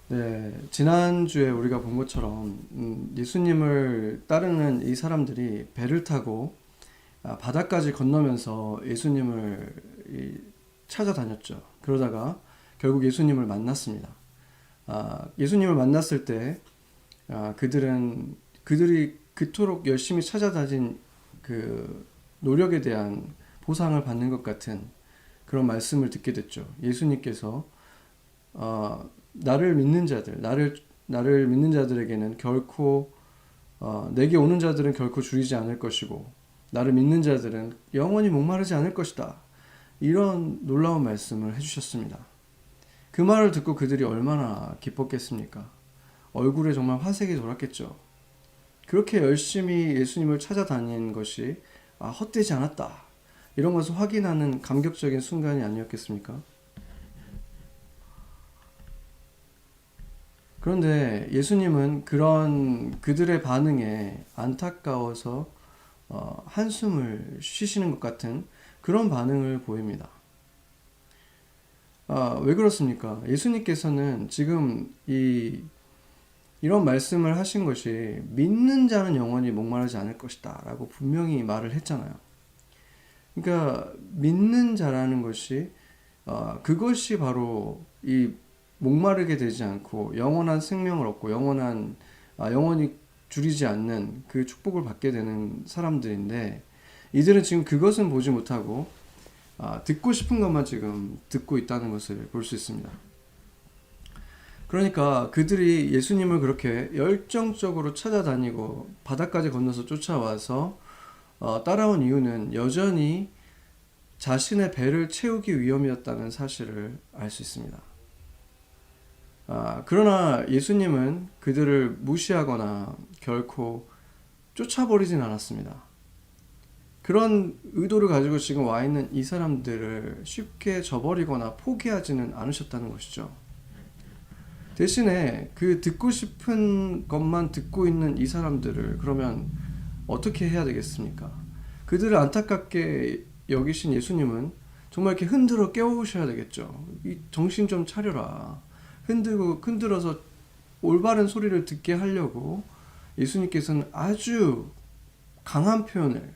네, 지난주에 우리가 본 것처럼 예수님을 따르는 이 사람들이 배를 타고 바다까지 건너면서 예수님을 찾아다녔죠. 그러다가 결국 예수님을 만났습니다. 예수님을 만났을 때 그들이 그토록 열심히 찾아다닌 그 노력에 대한 보상을 받는 것 같은 그런 말씀을 듣게 됐죠. 예수님께서 나를 믿는 자들에게는 결코 내게 오는 자들은 결코 줄이지 않을 것이고 나를 믿는 자들은 영원히 목마르지 않을 것이다. 이런 놀라운 말씀을 해주셨습니다. 그 말을 듣고 그들이 얼마나 기뻤겠습니까? 얼굴에 정말 화색이 돌았겠죠. 그렇게 열심히 예수님을 찾아다닌 것이 헛되지 않았다. 이런 것을 확인하는 감격적인 순간이 아니었겠습니까? 그런데 예수님은 그런 그들의 반응에 안타까워서 한숨을 쉬시는 것 같은 그런 반응을 보입니다. 왜 그렇습니까? 예수님께서는 지금 이런 말씀을 하신 것이 믿는 자는 영원히 목마르지 않을 것이다 라고 분명히 말을 했잖아요. 그러니까 믿는 자라는 것이 그것이 바로 이 목마르게 되지 않고 영원한 생명을 얻고 영원히 줄이지 않는 그 축복을 받게 되는 사람들인데 이들은 지금 그것은 보지 못하고 듣고 싶은 것만 지금 듣고 있다는 것을 볼 수 있습니다. 그러니까 그들이 예수님을 그렇게 열정적으로 찾아다니고 바다까지 건너서 쫓아와서 따라온 이유는 여전히 자신의 배를 채우기 위함이었다는 사실을 알 수 있습니다. 그러나 예수님은 그들을 무시하거나 결코 쫓아버리진 않았습니다. 그런 의도를 가지고 지금 와 있는 이 사람들을 쉽게 저버리거나 포기하지는 않으셨다는 것이죠. 대신에 그 듣고 싶은 것만 듣고 있는 이 사람들을 그러면 어떻게 해야 되겠습니까? 그들을 안타깝게 여기신 예수님은 정말 이렇게 흔들어 깨우셔야 되겠죠. 이 정신 좀 차려라. 흔들어서 올바른 소리를 듣게 하려고 예수님께서는 아주 강한 표현을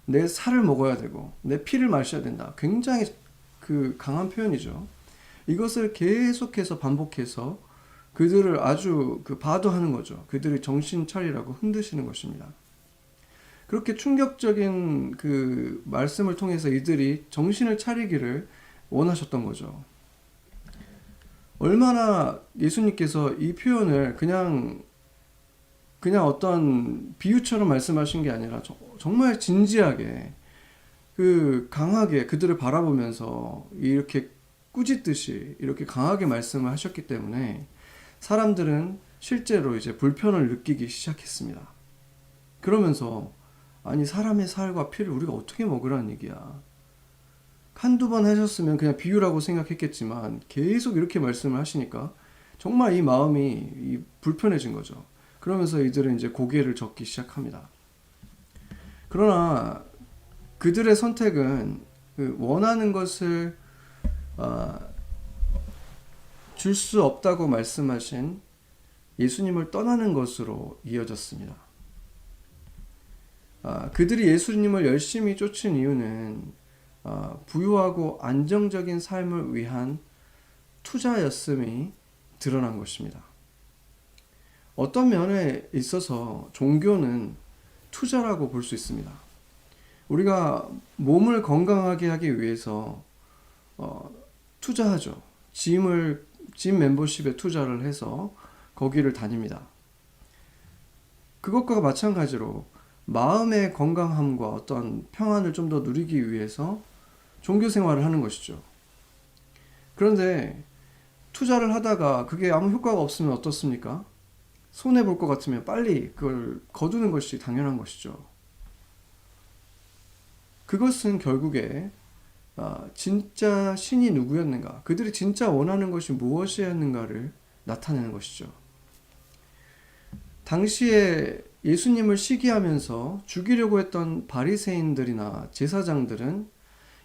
내 살을 먹어야 되고 내 피를 마셔야 된다. 굉장히 그 강한 표현이죠. 이것을 계속해서 반복해서 그들을 아주 바도하는 거죠. 그들이 정신 차리라고 흔드시는 것입니다. 그렇게 충격적인 그 말씀을 통해서 이들이 정신을 차리기를 원하셨던 거죠. 얼마나 예수님께서 이 표현을 그냥 어떤 비유처럼 말씀하신 게 아니라 정말 진지하게 강하게 그들을 바라보면서 이렇게 꾸짖듯이 이렇게 강하게 말씀을 하셨기 때문에 사람들은 실제로 이제 불편을 느끼기 시작했습니다. 그러면서 아니 사람의 살과 피를 우리가 어떻게 먹으라는 얘기야. 한두 번 하셨으면 그냥 비유라고 생각했겠지만 계속 이렇게 말씀을 하시니까 정말 이 마음이 불편해진 거죠. 그러면서 이들은 이제 고개를 젓기 시작합니다. 그러나 그들의 선택은 원하는 것을 줄 수 없다고 말씀하신 예수님을 떠나는 것으로 이어졌습니다. 그들이 예수님을 열심히 쫓은 이유는 부유하고 안정적인 삶을 위한 투자였음이 드러난 것입니다. 어떤 면에 있어서 종교는 투자라고 볼 수 있습니다. 우리가 몸을 건강하게 하기 위해서 투자하죠. 짐 멤버십에 투자를 해서 거기를 다닙니다. 그것과 마찬가지로 마음의 건강함과 어떤 평안을 좀 더 누리기 위해서 종교 생활을 하는 것이죠. 그런데 투자를 하다가 그게 아무 효과가 없으면 어떻습니까? 손해볼 것 같으면 빨리 그걸 거두는 것이 당연한 것이죠. 그것은 결국에 진짜 신이 누구였는가, 그들이 진짜 원하는 것이 무엇이었는가를 나타내는 것이죠. 당시에 예수님을 시기하면서 죽이려고 했던 바리새인들이나 제사장들은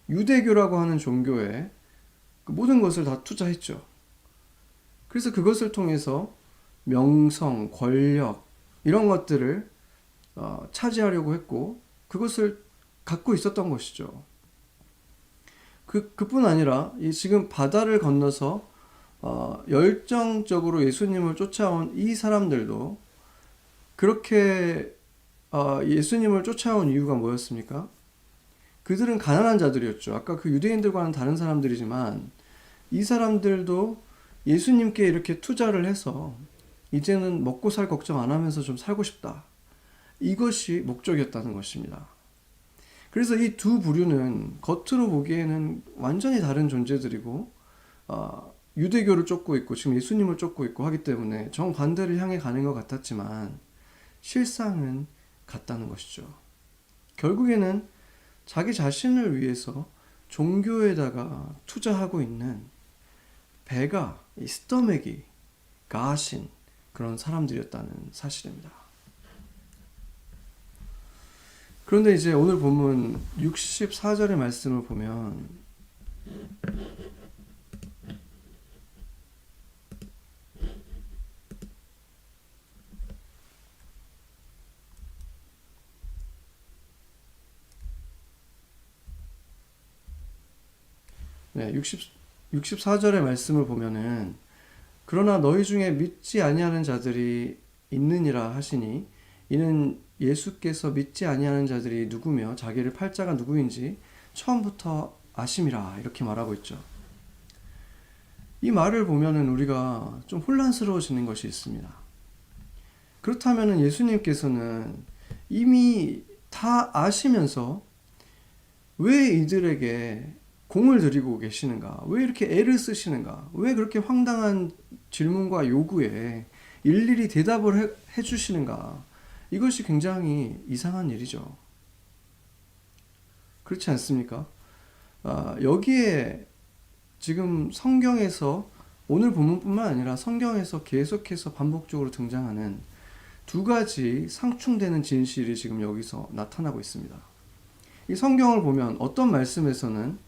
유대교라고 하는 종교에 모든 것을 다 투자했죠. 그래서 그것을 통해서 명성, 권력 이런 것들을 차지하려고 했고 그것을 갖고 있었던 것이죠. 그뿐 아니라 지금 바다를 건너서 열정적으로 예수님을 쫓아온 이 사람들도 그렇게 예수님을 쫓아온 이유가 뭐였습니까? 그들은 가난한 자들이었죠. 아까 그 유대인들과는 다른 사람들이지만 이 사람들도 예수님께 이렇게 투자를 해서 이제는 먹고 살 걱정 안 하면서 좀 살고 싶다. 이것이 목적이었다는 것입니다. 그래서 이 두 부류는 겉으로 보기에는 완전히 다른 존재들이고 유대교를 쫓고 있고 지금 예수님을 쫓고 있고 하기 때문에 정반대를 향해 가는 것 같았지만 실상은 같다는 것이죠. 결국에는 자기 자신을 위해서 종교에다가 투자하고 있는 배가 이 스토맥이 가신 그런 사람들이었다는 사실입니다. 그런데 이제 오늘 본문 64절의 말씀을 보면 네, 64절의 말씀을 보면은 그러나 너희 중에 믿지 아니하는 자들이 있느니라 하시니 이는 예수께서 믿지 아니하는 자들이 누구며 자기를 팔 자가 누구인지 처음부터 아심이라 이렇게 말하고 있죠. 이 말을 보면은 우리가 좀 혼란스러워지는 것이 있습니다. 그렇다면은 예수님께서는 이미 다 아시면서 왜 이들에게 공을 들이고 계시는가? 왜 이렇게 애를 쓰시는가? 왜 그렇게 황당한 질문과 요구에 일일이 대답을 해주시는가? 이것이 굉장히 이상한 일이죠. 그렇지 않습니까? 여기에 지금 성경에서 오늘 본문뿐만 아니라 성경에서 계속해서 반복적으로 등장하는 두 가지 상충되는 진실이 지금 여기서 나타나고 있습니다. 이 성경을 보면 어떤 말씀에서는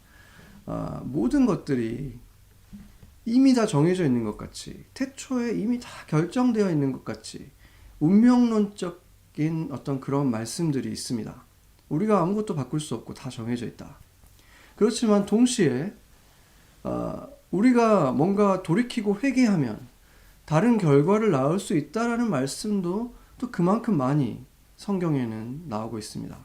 모든 것들이 이미 다 정해져 있는 것 같이 태초에 이미 다 결정되어 있는 것 같이 운명론적인 어떤 그런 말씀들이 있습니다. 우리가 아무것도 바꿀 수 없고 다 정해져 있다. 그렇지만 동시에 우리가 뭔가 돌이키고 회개하면 다른 결과를 낳을 수 있다라는 말씀도 또 그만큼 많이 성경에는 나오고 있습니다.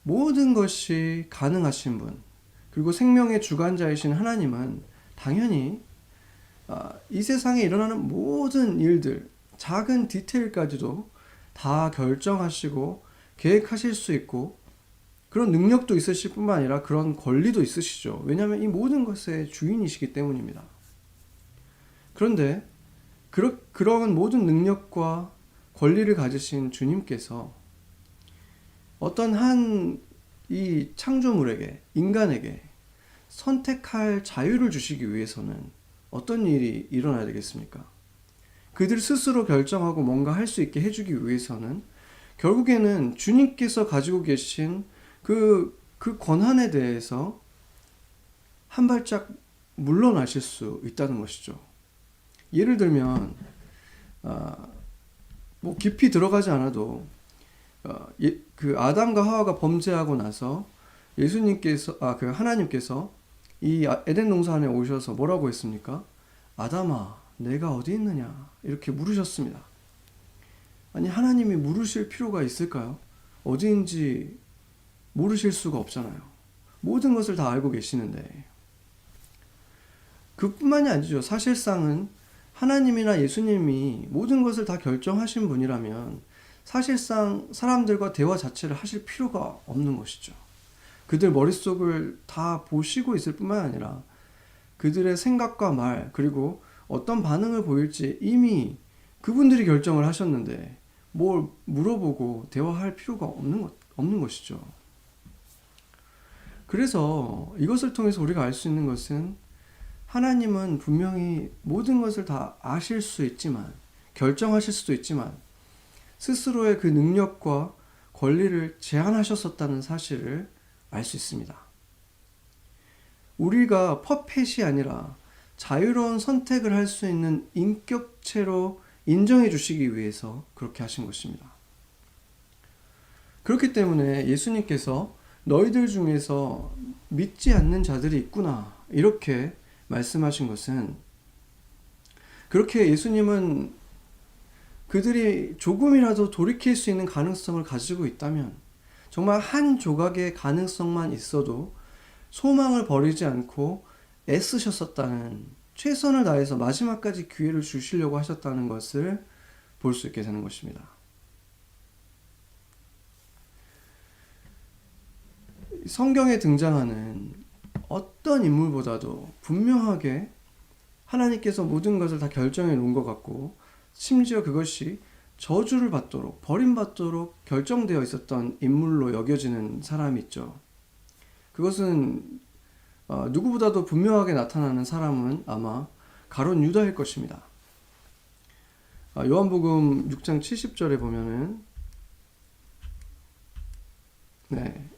모든 것이 가능하신 분, 그리고 생명의 주관자이신 하나님은 당연히 이 세상에 일어나는 모든 일들, 작은 디테일까지도 다 결정하시고 계획하실 수 있고 그런 능력도 있으실 뿐만 아니라 그런 권리도 있으시죠. 왜냐하면 이 모든 것의 주인이시기 때문입니다. 그런데 그런 모든 능력과 권리를 가지신 주님께서 어떤 한 이 창조물에게, 인간에게 선택할 자유를 주시기 위해서는 어떤 일이 일어나야 되겠습니까? 그들 스스로 결정하고 뭔가 할 수 있게 해주기 위해서는 결국에는 주님께서 가지고 계신 그 권한에 대해서 한 발짝 물러나실 수 있다는 것이죠. 예를 들면 뭐 깊이 들어가지 않아도 그 아담과 하와가 범죄하고 나서 예수님께서 그 하나님께서 이 에덴 동산에 오셔서 뭐라고 했습니까? 아담아, 내가 어디 있느냐? 이렇게 물으셨습니다. 아니 하나님이 물으실 필요가 있을까요? 어디인지 모르실 수가 없잖아요. 모든 것을 다 알고 계시는데 그뿐만이 아니죠. 사실상은 하나님이나 예수님이 모든 것을 다 결정하신 분이라면 사실상 사람들과 대화 자체를 하실 필요가 없는 것이죠. 그들 머릿속을 다 보시고 있을 뿐만 아니라 그들의 생각과 말 그리고 어떤 반응을 보일지 이미 그분들이 결정을 하셨는데 뭘 물어보고 대화할 필요가 없는 것이죠. 그래서 이것을 통해서 우리가 알 수 있는 것은 하나님은 분명히 모든 것을 다 아실 수 있지만 결정하실 수도 있지만 스스로의 그 능력과 권리를 제한하셨었다는 사실을 알 수 있습니다. 우리가 퍼펫이 아니라 자유로운 선택을 할 수 있는 인격체로 인정해 주시기 위해서 그렇게 하신 것입니다. 그렇기 때문에 예수님께서 너희들 중에서 믿지 않는 자들이 있구나 이렇게 말씀하신 것은, 그렇게 예수님은 그들이 조금이라도 돌이킬 수 있는 가능성을 가지고 있다면, 정말 한 조각의 가능성만 있어도 소망을 버리지 않고 애쓰셨었다는, 최선을 다해서 마지막까지 기회를 주시려고 하셨다는 것을 볼 수 있게 되는 것입니다. 성경에 등장하는 어떤 인물보다도 분명하게 하나님께서 모든 것을 다 결정해 놓은 것 같고, 심지어 그것이 저주를 받도록, 버림받도록 결정되어 있었던 인물로 여겨지는 사람이 있죠. 그것은 누구보다도 분명하게 나타나는 사람은 아마 가룟 유다일 것입니다. 요한복음 6장 70절에 보면은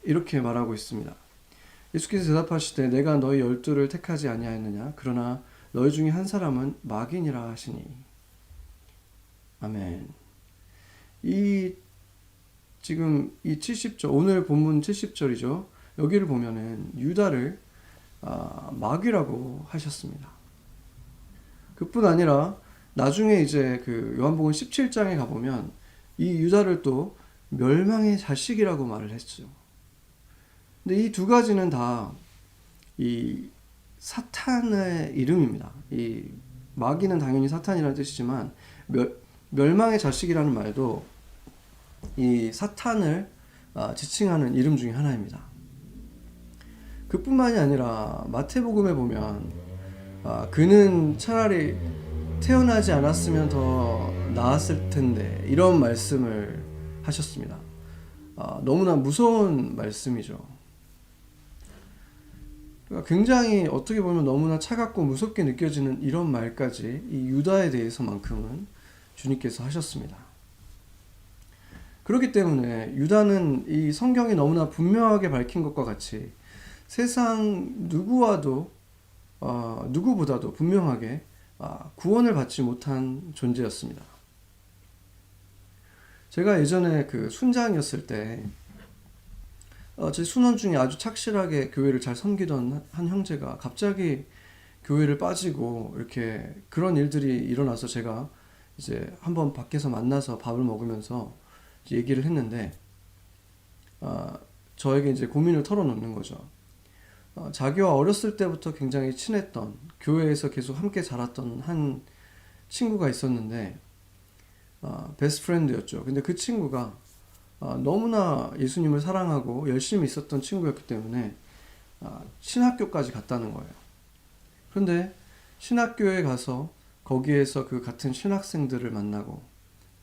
이렇게 말하고 있습니다. 예수께서 대답하시되 내가 너희 12를 택하지 아니하였느냐? 그러나 너희 중에 한 사람은 마귀니라 하시니. 아멘. 지금 이 70절, 오늘 본문 70절이죠. 여기를 보면은 유다를 마귀라고 하셨습니다. 그뿐 아니라 나중에 이제 그 요한복음 17장에 가보면 이 유다를 또 멸망의 자식이라고 말을 했죠. 근데 이 두 가지는 다 이 사탄의 이름입니다. 이 마귀는 당연히 사탄이라는 뜻이지만 멸망의 자식이라는 말도 이 사탄을 지칭하는 이름 중에 하나입니다. 그뿐만이 아니라 마태복음에 보면 그는 차라리 태어나지 않았으면 더 나았을 텐데 이런 말씀을 하셨습니다. 너무나 무서운 말씀이죠. 굉장히 어떻게 보면 너무나 차갑고 무섭게 느껴지는 이런 말까지 이 유다에 대해서만큼은 주님께서 하셨습니다. 그렇기 때문에 유다는 이 성경이 너무나 분명하게 밝힌 것과 같이 세상 누구보다도 분명하게 구원을 받지 못한 존재였습니다. 제가 예전에 그 순장이었을 때 제 순원 중에 아주 착실하게 교회를 잘 섬기던 한 형제가 갑자기 교회를 빠지고 이렇게 그런 일들이 일어나서 제가 이제 한번 밖에서 만나서 밥을 먹으면서 얘기를 했는데 저에게 이제 고민을 털어놓는 거죠. 자기와 어렸을 때부터 굉장히 친했던, 교회에서 계속 함께 자랐던 한 친구가 있었는데 베스트 프렌드였죠. 근데 그 친구가 너무나 예수님을 사랑하고 열심히 있었던 친구였기 때문에 신학교까지 갔다는 거예요. 그런데 신학교에 가서 거기에서 그 같은 신학생들을 만나고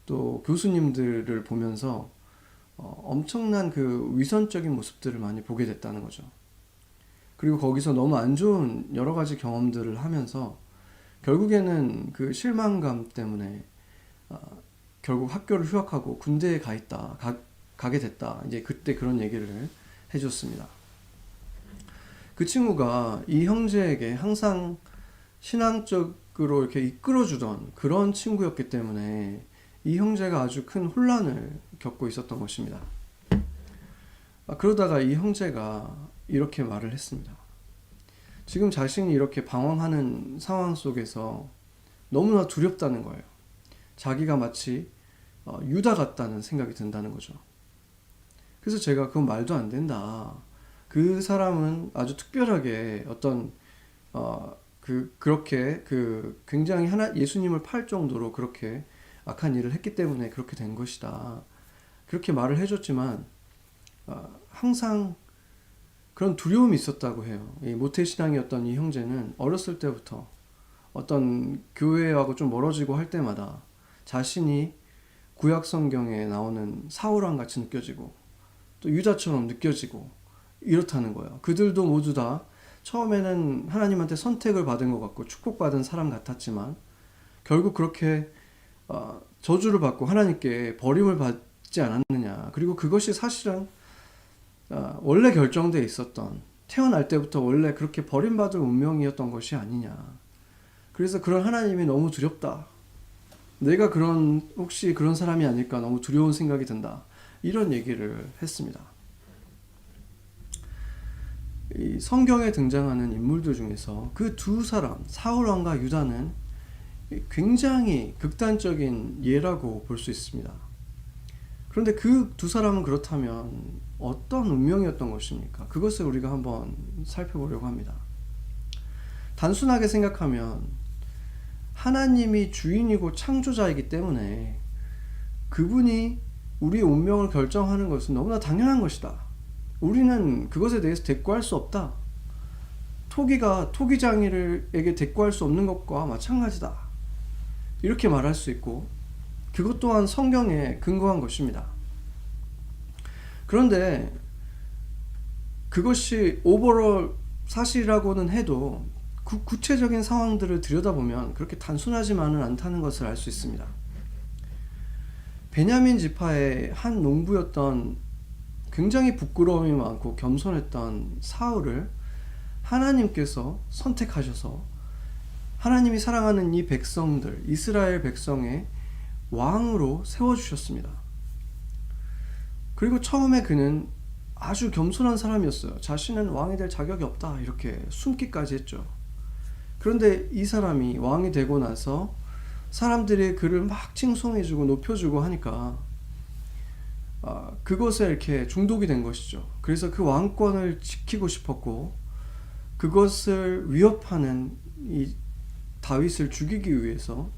또 교수님들을 보면서 엄청난 그 위선적인 모습들을 많이 보게 됐다는 거죠. 그리고 거기서 너무 안 좋은 여러 가지 경험들을 하면서 결국에는 그 실망감 때문에 결국 학교를 휴학하고 군대에 가게 됐다. 이제 그때 그런 얘기를 해줬습니다. 그 친구가 이 형제에게 항상 신앙적으로 이렇게 이끌어주던 그런 친구였기 때문에 이 형제가 아주 큰 혼란을 겪고 있었던 것입니다. 그러다가 이 형제가 이렇게 말을 했습니다. 지금 자신이 이렇게 방황하는 상황 속에서 너무나 두렵다는 거예요. 자기가 마치 유다 같다는 생각이 든다는 거죠. 그래서 제가 그건 말도 안 된다. 그 사람은 아주 특별하게 어떤 그렇게 굉장히 예수님을 팔 정도로 그렇게 악한 일을 했기 때문에 그렇게 된 것이다. 그렇게 말을 해줬지만 항상 그런 두려움이 있었다고 해요. 이 모태신앙이었던 이 형제는 어렸을 때부터 어떤 교회하고 좀 멀어지고 할 때마다 자신이 구약 성경에 나오는 사울왕 같이 느껴지고 또 유다처럼 느껴지고 이렇다는 거예요. 그들도 모두 다 처음에는 하나님한테 선택을 받은 것 같고 축복받은 사람 같았지만 결국 그렇게 저주를 받고 하나님께 버림을 받지 않았느냐. 그리고 그것이 사실은 원래 결정되어 있었던, 태어날 때부터 원래 그렇게 버림받을 운명이었던 것이 아니냐. 그래서 그런 하나님이 너무 두렵다. 내가 혹시 그런 사람이 아닐까 너무 두려운 생각이 든다. 이런 얘기를 했습니다. 이 성경에 등장하는 인물들 중에서 그 두 사람, 사울 왕과 유다는 굉장히 극단적인 예라고 볼 수 있습니다. 그런데 그 두 사람은 그렇다면 어떤 운명이었던 것입니까? 그것을 우리가 한번 살펴보려고 합니다. 단순하게 생각하면 하나님이 주인이고 창조자이기 때문에 그분이 우리의 운명을 결정하는 것은 너무나 당연한 것이다. 우리는 그것에 대해서 대꾸할 수 없다. 토기가 토기장이에게 대꾸할 수 없는 것과 마찬가지다. 이렇게 말할 수 있고 그것 또한 성경에 근거한 것입니다. 그런데 그것이 오버롤 사실이라고는 해도 구체적인 상황들을 들여다보면 그렇게 단순하지만은 않다는 것을 알 수 있습니다. 베냐민 지파의 한 농부였던 굉장히 부끄러움이 많고 겸손했던 사울을 하나님께서 선택하셔서 하나님이 사랑하는 이 백성들, 이스라엘 백성의 왕으로 세워주셨습니다. 그리고 처음에 그는 아주 겸손한 사람이었어요. 자신은 왕이 될 자격이 없다 이렇게 숨기까지 했죠. 그런데 이 사람이 왕이 되고 나서 사람들이 그를 막 칭송해주고 높여주고 하니까 그것에 이렇게 중독이 된 것이죠. 그래서 그 왕권을 지키고 싶었고 그것을 위협하는 이 다윗을 죽이기 위해서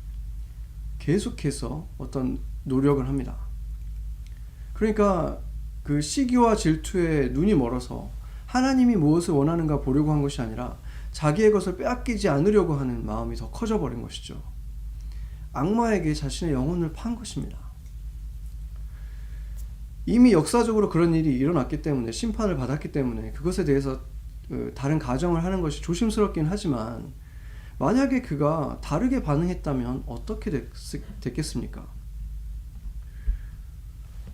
계속해서 어떤 노력을 합니다. 그러니까 그 시기와 질투에 눈이 멀어서 하나님이 무엇을 원하는가 보려고 한 것이 아니라 자기의 것을 빼앗기지 않으려고 하는 마음이 더 커져버린 것이죠. 악마에게 자신의 영혼을 판 것입니다. 이미 역사적으로 그런 일이 일어났기 때문에 심판을 받았기 때문에 그것에 대해서 다른 가정을 하는 것이 조심스럽긴 하지만 만약에 그가 다르게 반응했다면 어떻게 됐겠습니까?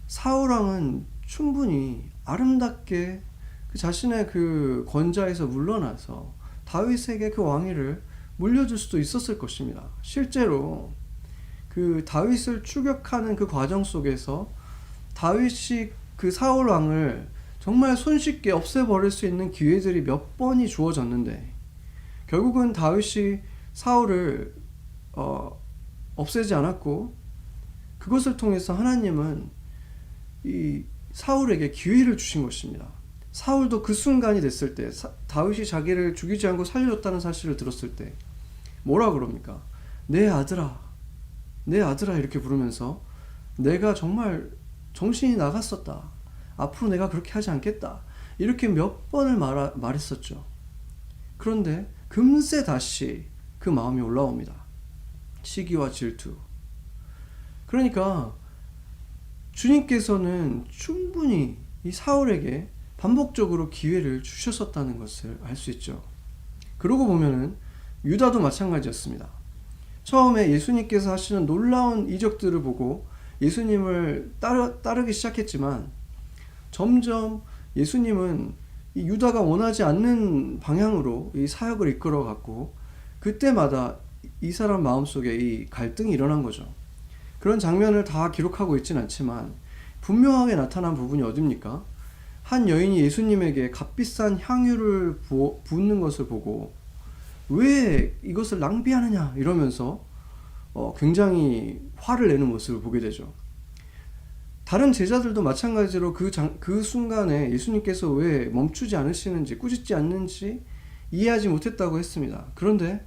사울왕은 충분히 아름답게 그 자신의 그 권좌에서 물러나서 다윗에게 그 왕위를 물려줄 수도 있었을 것입니다. 실제로 그 다윗을 추격하는 그 과정 속에서 다윗이 그 사울 왕을 정말 손쉽게 없애버릴 수 있는 기회들이 몇 번이 주어졌는데 결국은 다윗이 사울을 없애지 않았고 그것을 통해서 하나님은 이 사울에게 기회를 주신 것입니다. 사울도 그 순간이 됐을 때 다윗이 자기를 죽이지 않고 살려줬다는 사실을 들었을 때 뭐라 그럽니까? 내 아들아 내 아들아 이렇게 부르면서 내가 정말 정신이 나갔었다. 앞으로 내가 그렇게 하지 않겠다. 이렇게 몇 번을 말했었죠. 그런데 금세 다시 그 마음이 올라옵니다. 시기와 질투. 그러니까 주님께서는 충분히 이 사울에게 반복적으로 기회를 주셨었다는 것을 알 수 있죠. 그러고 보면은 유다도 마찬가지였습니다. 처음에 예수님께서 하시는 놀라운 이적들을 보고 예수님을 따르기 시작했지만 점점 예수님은 이 유다가 원하지 않는 방향으로 이 사역을 이끌어갔고 그때마다 이 사람 마음속에 이 갈등이 일어난 거죠. 그런 장면을 다 기록하고 있진 않지만 분명하게 나타난 부분이 어딥니까? 한 여인이 예수님에게 값비싼 향유를 붓는 것을 보고 왜 이것을 낭비하느냐 이러면서 굉장히 화를 내는 모습을 보게 되죠. 다른 제자들도 마찬가지로 그 순간에 예수님께서 왜 멈추지 않으시는지 꾸짖지 않는지 이해하지 못했다고 했습니다. 그런데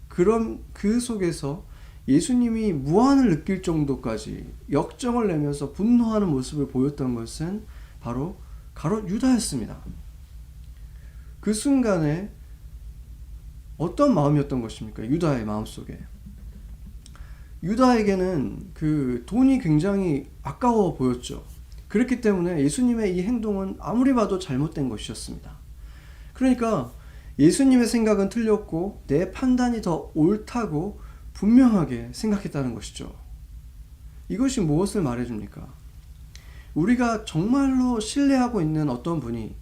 그 속에서 예수님이 무한을 느낄 정도까지 역정을 내면서 분노하는 모습을 보였던 것은 바로 유다였습니다. 그 순간에 어떤 마음이었던 것입니까? 유다의 마음속에. 유다에게는 그 돈이 굉장히 아까워 보였죠. 그렇기 때문에 예수님의 이 행동은 아무리 봐도 잘못된 것이었습니다. 그러니까 예수님의 생각은 틀렸고 내 판단이 더 옳다고 분명하게 생각했다는 것이죠. 이것이 무엇을 말해줍니까? 우리가 정말로 신뢰하고 있는 어떤 분이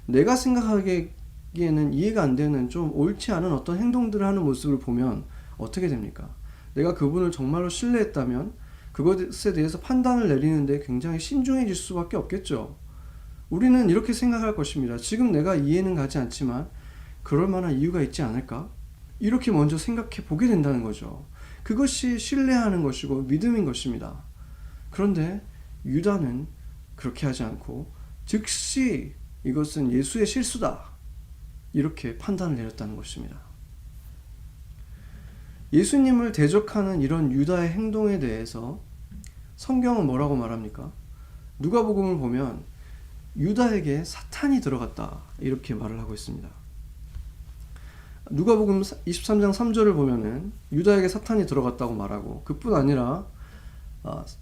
내가 생각하기에는 이해가 안 되는 좀 옳지 않은 어떤 행동들을 하는 모습을 보면 어떻게 됩니까? 내가 그분을 정말로 신뢰했다면 그것에 대해서 판단을 내리는데 굉장히 신중해질 수밖에 없겠죠. 우리는 이렇게 생각할 것입니다. 지금 내가 이해는 가지 않지만 그럴 만한 이유가 있지 않을까? 이렇게 먼저 생각해 보게 된다는 거죠. 그것이 신뢰하는 것이고 믿음인 것입니다. 그런데 유다는 그렇게 하지 않고 즉시 이것은 예수의 실수다, 이렇게 판단을 내렸다는 것입니다. 예수님을 대적하는 이런 유다의 행동에 대해서 성경은 뭐라고 말합니까? 누가복음을 보면 유다에게 사탄이 들어갔다, 이렇게 말을 하고 있습니다. 누가복음 23장 3절을 보면은 유다에게 사탄이 들어갔다고 말하고, 그뿐 아니라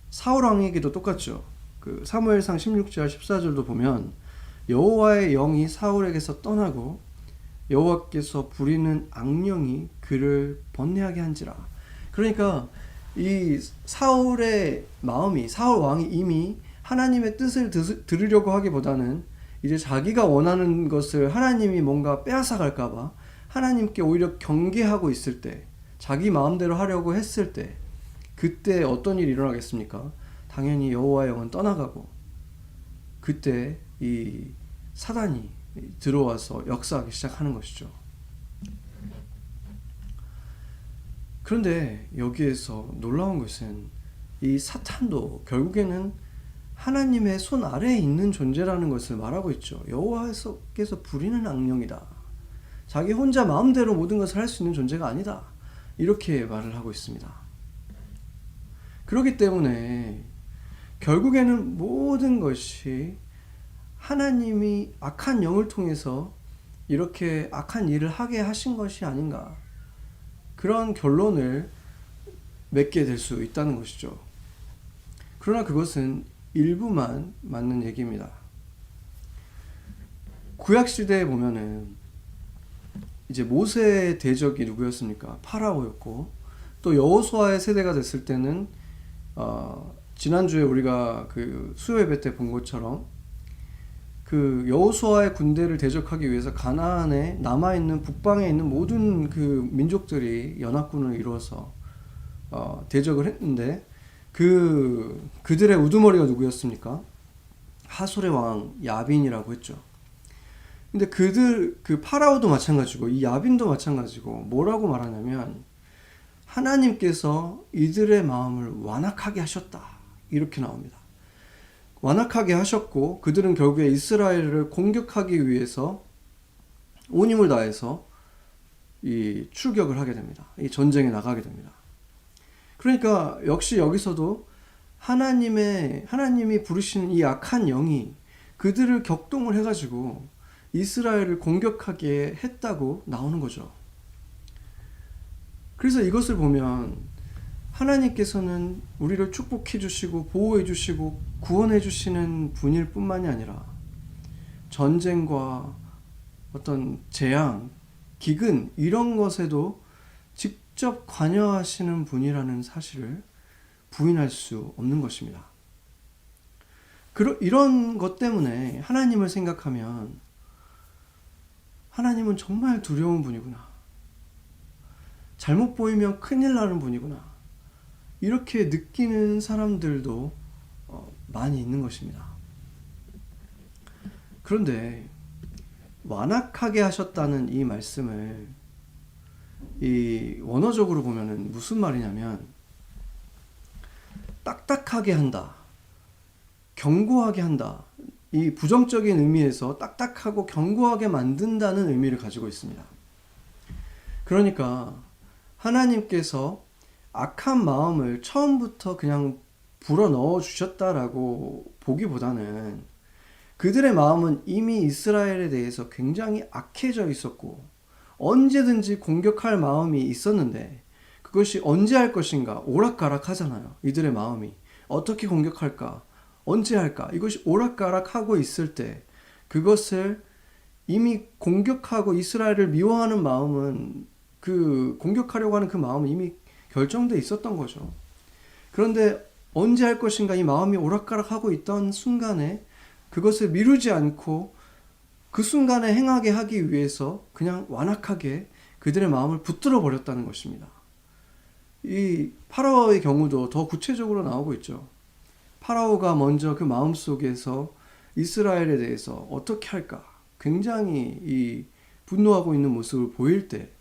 사울 왕에게도 똑같죠. 그 사무엘상 16절 14절도 보면 여호와의 영이 사울에게서 떠나고 여호와께서 부리는 악령이 그를 번뇌하게 한지라. 그러니까 이 사울의 마음이, 사울 왕이 이미 하나님의 뜻을 들으려고 하기보다는 이제 자기가 원하는 것을 하나님이 뭔가 빼앗아 갈까봐 하나님께 오히려 경계하고 있을 때, 자기 마음대로 하려고 했을 때, 그때 어떤 일이 일어나겠습니까? 당연히 여호와의 영은 떠나가고 그때 이 사단이 들어와서 역사하기 시작하는 것이죠. 그런데 여기에서 놀라운 것은 이 사탄도 결국에는 하나님의 손 아래에 있는 존재라는 것을 말하고 있죠. 여호와께서 부리는 악령이다. 자기 혼자 마음대로 모든 것을 할 수 있는 존재가 아니다, 이렇게 말을 하고 있습니다. 그렇기 때문에 결국에는 모든 것이 하나님이 악한 영을 통해서 이렇게 악한 일을 하게 하신 것이 아닌가, 그런 결론을 맺게 될 수 있다는 것이죠. 그러나 그것은 일부만 맞는 얘기입니다. 구약시대에 보면은 이제 모세의 대적이 누구였습니까? 파라오였고, 또 여호수아의 세대가 됐을 때는 지난주에 우리가 그 수요 예배 때 본 것처럼 그 여호수아의 군대를 대적하기 위해서 가나안에 남아있는 북방에 있는 모든 그 민족들이 연합군을 이루어서 대적을 했는데, 그들의 우두머리가 누구였습니까? 하솔의 왕 야빈이라고 했죠. 근데 그 파라오도 마찬가지고 이 야빈도 마찬가지고 뭐라고 말하냐면 하나님께서 이들의 마음을 완악하게 하셨다, 이렇게 나옵니다. 완악하게 하셨고 그들은 결국에 이스라엘을 공격하기 위해서 온 힘을 다해서 이 출격을 하게 됩니다. 이 전쟁에 나가게 됩니다. 그러니까 역시 여기서도 하나님이 부르시는 이 악한 영이 그들을 격동을 해가지고 이스라엘을 공격하게 했다고 나오는 거죠. 그래서 이것을 보면 하나님께서는 우리를 축복해 주시고 보호해 주시고 구원해 주시는 분일 뿐만이 아니라 전쟁과 어떤 재앙, 기근, 이런 것에도 직접 관여하시는 분이라는 사실을 부인할 수 없는 것입니다. 이런 것 때문에 하나님을 생각하면 하나님은 정말 두려운 분이구나, 잘못 보이면 큰일 나는 분이구나, 이렇게 느끼는 사람들도 많이 있는 것입니다. 그런데 완악하게 하셨다는 이 말씀을 이 원어적으로 보면은 무슨 말이냐면 딱딱하게 한다, 견고하게 한다, 이 부정적인 의미에서 딱딱하고 견고하게 만든다는 의미를 가지고 있습니다. 그러니까 하나님께서 악한 마음을 처음부터 그냥 불어넣어 주셨다라고 보기보다는 그들의 마음은 이미 이스라엘에 대해서 굉장히 악해져 있었고 언제든지 공격할 마음이 있었는데, 그것이 언제 할 것인가 오락가락 하잖아요. 이들의 마음이 어떻게 공격할까, 언제 할까, 이것이 오락가락하고 있을 때 그것을 이미 공격하고 이스라엘을 미워하는 마음은, 그 공격하려고 하는 그 마음은 이미 결정돼 있었던 거죠. 그런데 언제 할 것인가 이 마음이 오락가락하고 있던 순간에 그것을 미루지 않고 그 순간에 행하게 하기 위해서 그냥 완악하게 그들의 마음을 붙들어 버렸다는 것입니다. 이 파라오의 경우도 더 구체적으로 나오고 있죠. 파라오가 먼저 그 마음속에서 이스라엘에 대해서 어떻게 할까 굉장히 이 분노하고 있는 모습을 보일 때,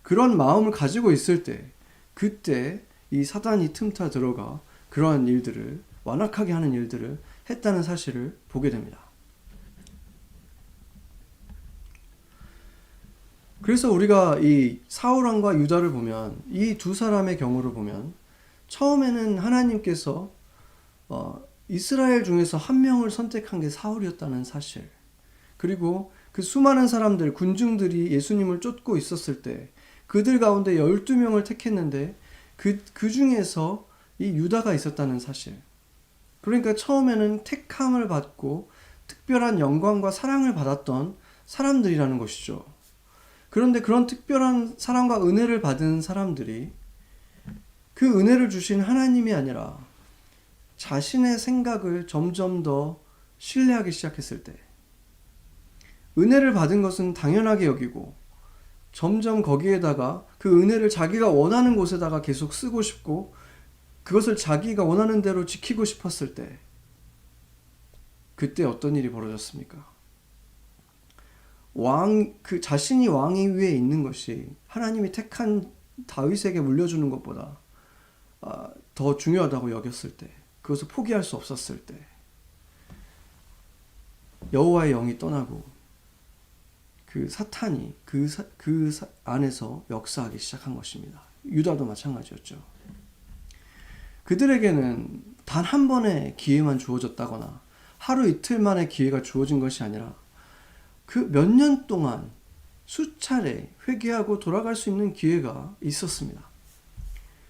그런 마음을 가지고 있을 때, 그때 이 사단이 틈타 들어가 그러한 일들을, 완악하게 하는 일들을 했다는 사실을 보게 됩니다. 그래서 우리가 이 사울 왕과 유다를 보면, 이 두 사람의 경우를 보면, 처음에는 하나님께서 이스라엘 중에서 한 명을 선택한 게 사울이었다는 사실, 그리고 그 수많은 사람들, 군중들이 예수님을 쫓고 있었을 때 그들 가운데 12명을 택했는데 그 중에서 이 유다가 있었다는 사실. 그러니까 처음에는 택함을 받고 특별한 영광과 사랑을 받았던 사람들이라는 것이죠. 그런데 그런 특별한 사랑과 은혜를 받은 사람들이 그 은혜를 주신 하나님이 아니라 자신의 생각을 점점 더 신뢰하기 시작했을 때, 은혜를 받은 것은 당연하게 여기고 점점 거기에다가 그 은혜를 자기가 원하는 곳에다가 계속 쓰고 싶고 그것을 자기가 원하는 대로 지키고 싶었을 때, 그때 어떤 일이 벌어졌습니까? 자신이 왕위 위에 있는 것이 하나님이 택한 다윗에게 물려주는 것보다 더 중요하다고 여겼을 때, 그것을 포기할 수 없었을 때, 여호와의 영이 떠나고 그 사탄이 그 안에서 역사하기 시작한 것입니다. 유다도 마찬가지였죠. 그들에게는 단 한 번의 기회만 주어졌다거나 하루 이틀 만의 기회가 주어진 것이 아니라 그 몇 년 동안 수차례 회개하고 돌아갈 수 있는 기회가 있었습니다.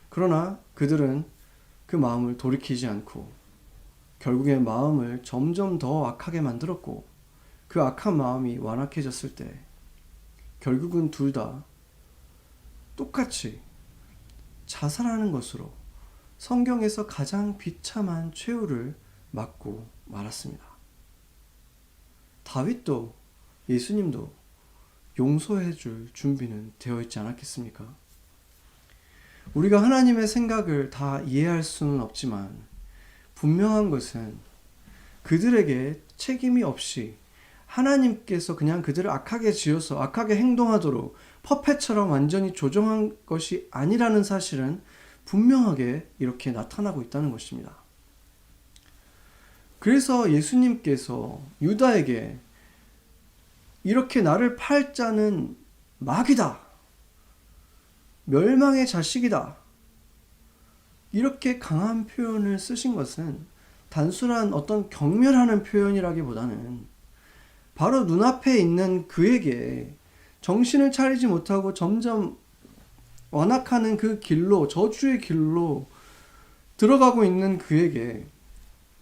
그러나 그들은 그 마음을 돌이키지 않고 결국에 마음을 점점 더 악하게 만들었고, 그 악한 마음이 완악해졌을 때 결국은 둘 다 똑같이 자살하는 것으로 성경에서 가장 비참한 최후를 맞고 말았습니다. 다윗도 예수님도 용서해 줄 준비는 되어 있지 않았겠습니까? 우리가 하나님의 생각을 다 이해할 수는 없지만 분명한 것은 그들에게 책임이 없이 하나님께서 그냥 그들을 악하게 지어서 악하게 행동하도록 퍼펫처럼 완전히 조정한 것이 아니라는 사실은 분명하게 이렇게 나타나고 있다는 것입니다. 그래서 예수님께서 유다에게 이렇게 나를 팔 자는 마귀다, 멸망의 자식이다, 이렇게 강한 표현을 쓰신 것은 단순한 어떤 경멸하는 표현이라기보다는 바로 눈앞에 있는 그에게 정신을 차리지 못하고 점점 완악하는 그 길로, 저주의 길로 들어가고 있는 그에게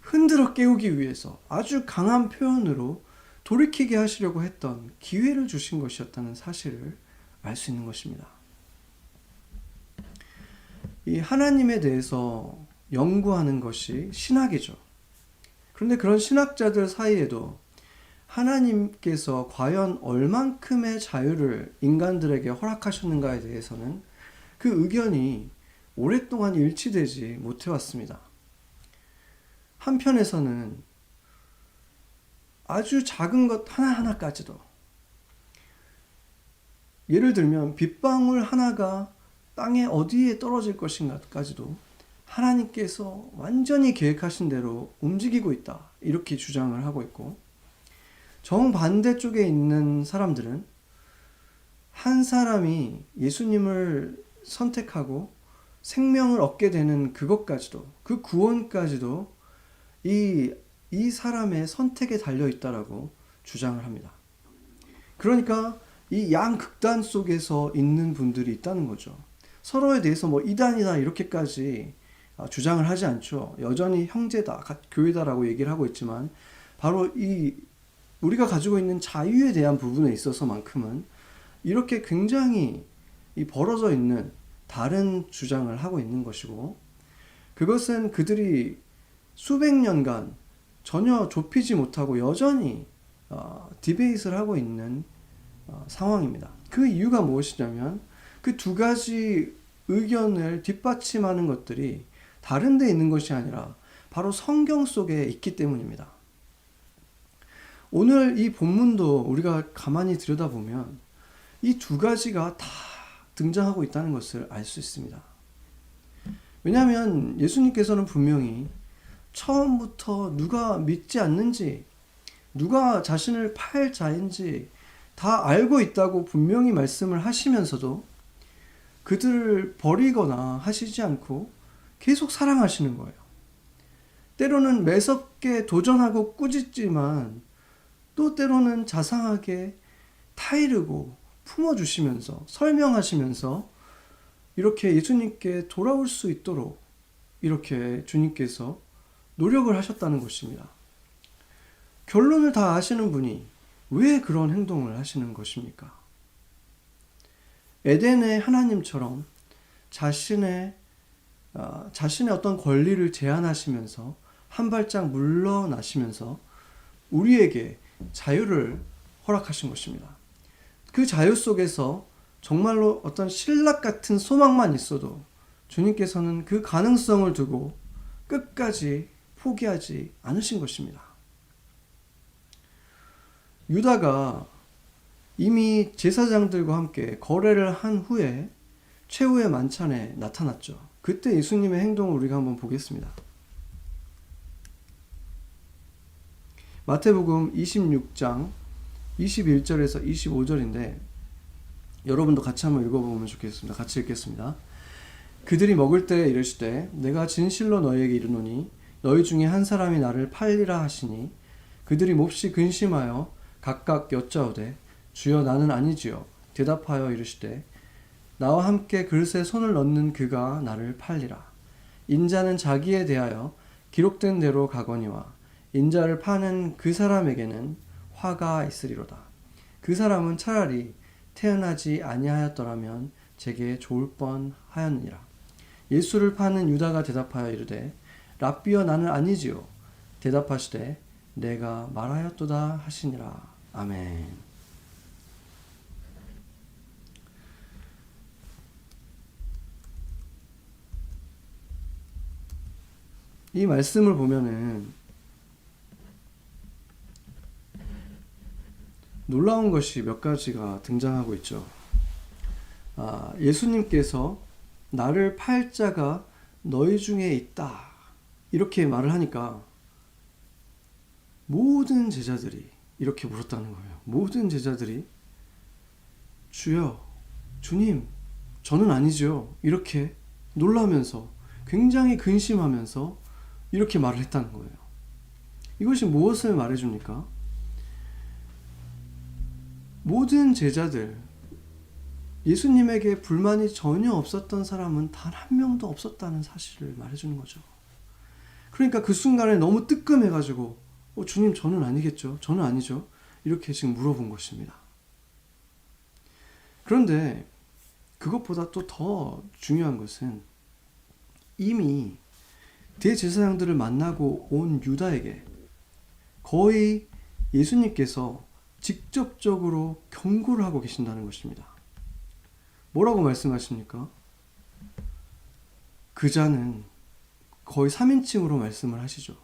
흔들어 깨우기 위해서 아주 강한 표현으로 돌이키게 하시려고 했던 기회를 주신 것이었다는 사실을 알 수 있는 것입니다. 이 하나님에 대해서 연구하는 것이 신학이죠. 그런데 그런 신학자들 사이에도 하나님께서 과연 얼만큼의 자유를 인간들에게 허락하셨는가에 대해서는 그 의견이 오랫동안 일치되지 못해왔습니다. 한편에서는 아주 작은 것 하나하나까지도, 예를 들면 빗방울 하나가 땅에 어디에 떨어질 것인가까지도 하나님께서 완전히 계획하신 대로 움직이고 있다, 이렇게 주장을 하고 있고, 정반대쪽에 있는 사람들은 한 사람이 예수님을 선택하고 생명을 얻게 되는 그것까지도, 그 구원까지도 이 사람의 선택에 달려 있다라고 주장을 합니다. 그러니까 이 양극단 속에서 있는 분들이 있다는 거죠. 서로에 대해서 뭐 이단이다 이렇게까지 주장을 하지 않죠. 여전히 형제다, 교회다라고 얘기를 하고 있지만 바로 이 우리가 가지고 있는 자유에 대한 부분에 있어서만큼은 이렇게 굉장히 벌어져 있는 다른 주장을 하고 있는 것이고, 그것은 그들이 수백 년간 전혀 좁히지 못하고 여전히 디베이트를 하고 있는 상황입니다. 그 이유가 무엇이냐면 그 두 가지 의견을 뒷받침하는 것들이 다른 데 있는 것이 아니라 바로 성경 속에 있기 때문입니다. 오늘 이 본문도 우리가 가만히 들여다보면 이 두 가지가 다 등장하고 있다는 것을 알 수 있습니다. 왜냐하면 예수님께서는 분명히 처음부터 누가 믿지 않는지, 누가 자신을 팔 자인지 다 알고 있다고 분명히 말씀을 하시면서도 그들을 버리거나 하시지 않고 계속 사랑하시는 거예요. 때로는 매섭게 도전하고 꾸짖지만 또 때로는 자상하게 타이르고 품어주시면서 설명하시면서 이렇게 예수님께 돌아올 수 있도록 이렇게 주님께서 노력을 하셨다는 것입니다. 결론을 다 아시는 분이 왜 그런 행동을 하시는 것입니까? 에덴의 하나님처럼 자신의 어떤 권리를 제한하시면서 한 발짝 물러나시면서 우리에게 자유를 허락하신 것입니다. 그 자유 속에서 정말로 어떤 신락 같은 소망만 있어도 주님께서는 그 가능성을 두고 끝까지 포기하지 않으신 것입니다. 유다가 이미 제사장들과 함께 거래를 한 후에 최후의 만찬에 나타났죠. 그때 예수님의 행동을 우리가 한번 보겠습니다. 마태복음 26장 21절에서 25절인데 여러분도 같이 한번 읽어보면 좋겠습니다. 같이 읽겠습니다. 그들이 먹을 때 이르시되 내가 진실로 너희에게 이르노니 너희 중에 한 사람이 나를 팔리라 하시니 그들이 몹시 근심하여 각각 여짜오되 주여 나는 아니지요. 대답하여 이르시되 나와 함께 그릇에 손을 넣는 그가 나를 팔리라. 인자는 자기에 대하여 기록된 대로 가거니와 인자를 파는 그 사람에게는 화가 있으리로다. 그 사람은 차라리 태어나지 아니하였더라면 제게 좋을 뻔하였느니라. 예수를 파는 유다가 대답하여 이르되 랍비여 나는 아니지요. 대답하시되 내가 말하였도다 하시니라. 아멘. 이 말씀을 보면은 놀라운 것이 몇 가지가 등장하고 있죠. 예수님께서 나를 팔 자가 너희 중에 있다 이렇게 말을 하니까 모든 제자들이 이렇게 물었다는 거예요. 모든 제자들이 주여, 주님, 저는 아니죠. 이렇게 놀라면서 굉장히 근심하면서 이렇게 말을 했다는 거예요. 이것이 무엇을 말해줍니까? 모든 제자들, 예수님에게 불만이 전혀 없었던 사람은 단 한 명도 없었다는 사실을 말해주는 거죠. 그러니까 그 순간에 너무 뜨끔해가지고 주님 저는 아니겠죠? 저는 아니죠? 이렇게 지금 물어본 것입니다. 그런데 그것보다 또 더 중요한 것은 이미 대제사장들을 만나고 온 유다에게 거의 예수님께서 직접적으로 경고를 하고 계신다는 것입니다. 뭐라고 말씀하십니까? 그 자는 거의 3인칭으로 말씀을 하시죠.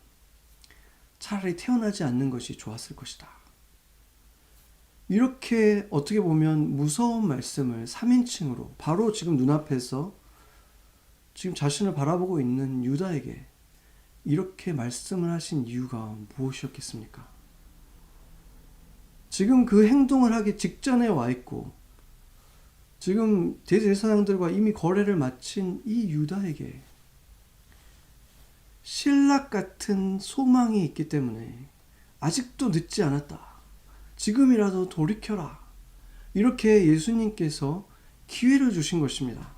차라리 태어나지 않는 것이 좋았을 것이다. 이렇게 어떻게 보면 무서운 말씀을 3인칭으로 바로 지금 눈앞에서 지금 자신을 바라보고 있는 유다에게 이렇게 말씀을 하신 이유가 무엇이었겠습니까? 지금 그 행동을 하기 직전에 와 있고 지금 대제사장들과 이미 거래를 마친 이 유다에게 신락 같은 소망이 있기 때문에 아직도 늦지 않았다. 지금이라도 돌이켜라. 이렇게 예수님께서 기회를 주신 것입니다.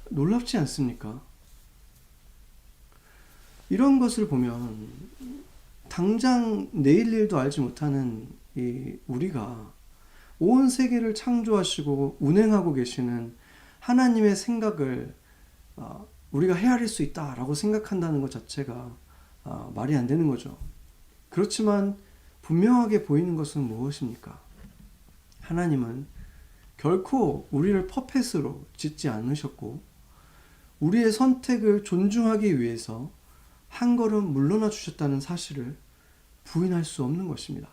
놀랍지 않습니까? 이런 것을 보면 당장 내일 일도 알지 못하는 우리가 온 세계를 창조하시고 운행하고 계시는 하나님의 생각을 우리가 헤아릴 수 있다라고 생각한다는 것 자체가 말이 안 되는 거죠. 그렇지만 분명하게 보이는 것은 무엇입니까? 하나님은 결코 우리를 퍼펫으로 짓지 않으셨고 우리의 선택을 존중하기 위해서 한 걸음 물러나 주셨다는 사실을 부인할 수 없는 것입니다.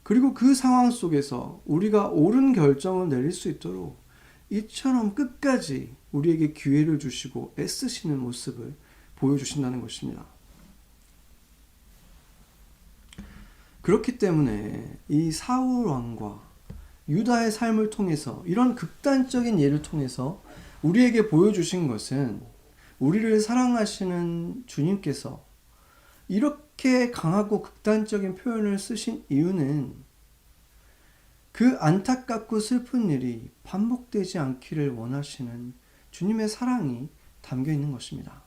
그리고 그 상황 속에서 우리가 옳은 결정을 내릴 수 있도록 이처럼 끝까지 우리에게 기회를 주시고 애쓰시는 모습을 보여주신다는 것입니다. 그렇기 때문에 이 사울 왕과 유다의 삶을 통해서 이런 극단적인 예를 통해서 우리에게 보여주신 것은 우리를 사랑하시는 주님께서 이렇게 강하고 극단적인 표현을 쓰신 이유는 그 안타깝고 슬픈 일이 반복되지 않기를 원하시는 주님의 사랑이 담겨 있는 것입니다.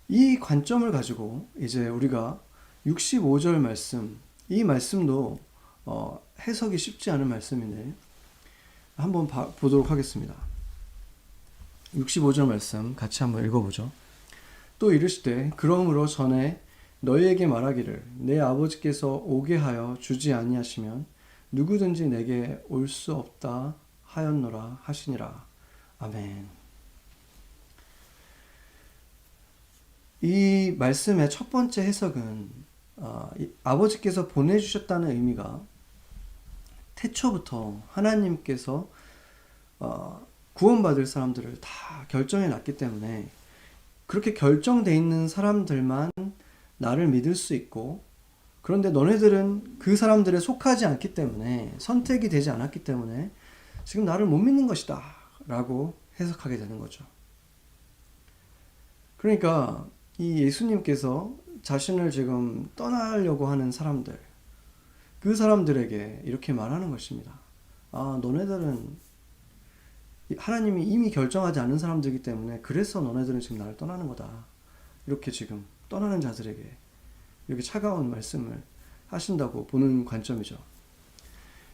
이 관점을 가지고 이제 우리가 65절 말씀, 이 말씀도 해석이 쉽지 않은 말씀인데 한번 보도록 하겠습니다. 65절 말씀 같이 한번 읽어보죠. 또 이르시되 그러므로 전에 너희에게 말하기를 내 아버지께서 오게 하여 주지 아니하시면 누구든지 내게 올 수 없다 하였노라 하시니라. 아멘. 이 말씀의 첫 번째 해석은 아버지께서 보내주셨다는 의미가 태초부터 하나님께서 구원받을 사람들을 다 결정해 놨기 때문에 그렇게 결정돼 있는 사람들만 나를 믿을 수 있고, 그런데 너네들은 그 사람들에 속하지 않기 때문에, 선택이 되지 않았기 때문에 지금 나를 못 믿는 것이다 라고 해석하게 되는 거죠. 그러니까 이 예수님께서 자신을 지금 떠나려고 하는 사람들, 그 사람들에게 이렇게 말하는 것입니다. 너네들은 하나님이 이미 결정하지 않은 사람들이기 때문에 그래서 너네들은 지금 나를 떠나는 거다. 이렇게 지금 떠나는 자들에게 이렇게 차가운 말씀을 하신다고 보는 관점이죠.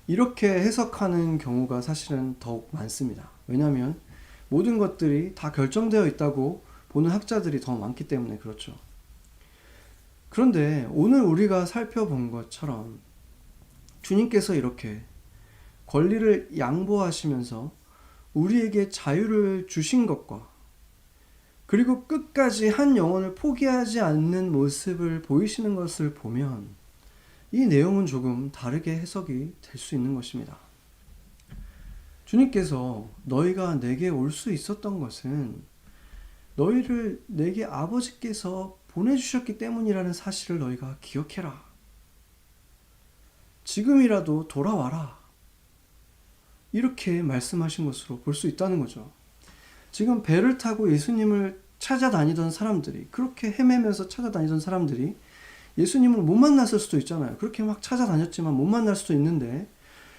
이렇게 해석하는 경우가 사실은 더욱 많습니다. 왜냐하면 모든 것들이 다 결정되어 있다고 보는 학자들이 더 많기 때문에 그렇죠. 그런데 오늘 우리가 살펴본 것처럼 주님께서 이렇게 권리를 양보하시면서 우리에게 자유를 주신 것과 그리고 끝까지 한 영혼을 포기하지 않는 모습을 보이시는 것을 보면 이 내용은 조금 다르게 해석이 될 수 있는 것입니다. 주님께서 너희가 내게 올 수 있었던 것은 너희를 내게 아버지께서 보내주셨기 때문이라는 사실을 너희가 기억해라. 지금이라도 돌아와라. 이렇게 말씀하신 것으로 볼 수 있다는 거죠. 지금 배를 타고 예수님을 찾아다니던 사람들이, 그렇게 헤매면서 찾아다니던 사람들이 예수님을 못 만났을 수도 있잖아요. 그렇게 막 찾아다녔지만 못 만날 수도 있는데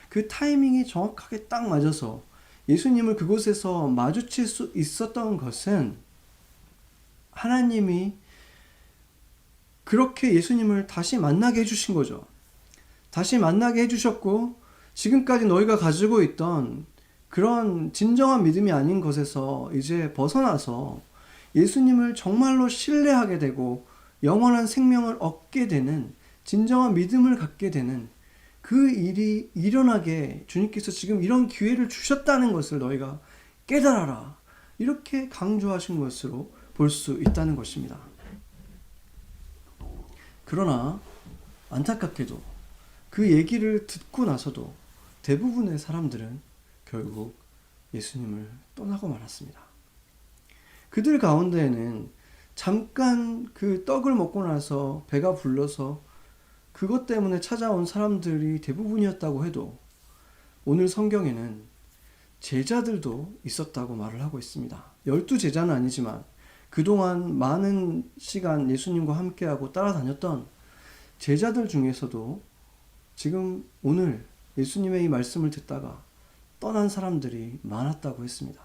그 타이밍이 정확하게 딱 맞아서 예수님을 그곳에서 마주칠 수 있었던 것은 하나님이 그렇게 예수님을 다시 만나게 해주신 거죠. 다시 만나게 해주셨고 지금까지 너희가 가지고 있던 그런 진정한 믿음이 아닌 것에서 이제 벗어나서 예수님을 정말로 신뢰하게 되고 영원한 생명을 얻게 되는 진정한 믿음을 갖게 되는 그 일이 일어나게 주님께서 지금 이런 기회를 주셨다는 것을 너희가 깨달아라. 이렇게 강조하신 것으로 볼 수 있다는 것입니다. 그러나 안타깝게도 그 얘기를 듣고 나서도 대부분의 사람들은 결국 예수님을 떠나고 말았습니다. 그들 가운데에는 잠깐 그 떡을 먹고 나서 배가 불러서 그것 때문에 찾아온 사람들이 대부분이었다고 해도 오늘 성경에는 제자들도 있었다고 말을 하고 있습니다. 12제자는 아니지만 그동안 많은 시간 예수님과 함께하고 따라다녔던 제자들 중에서도 지금 오늘 예수님의 이 말씀을 듣다가 떠난 사람들이 많았다고 했습니다.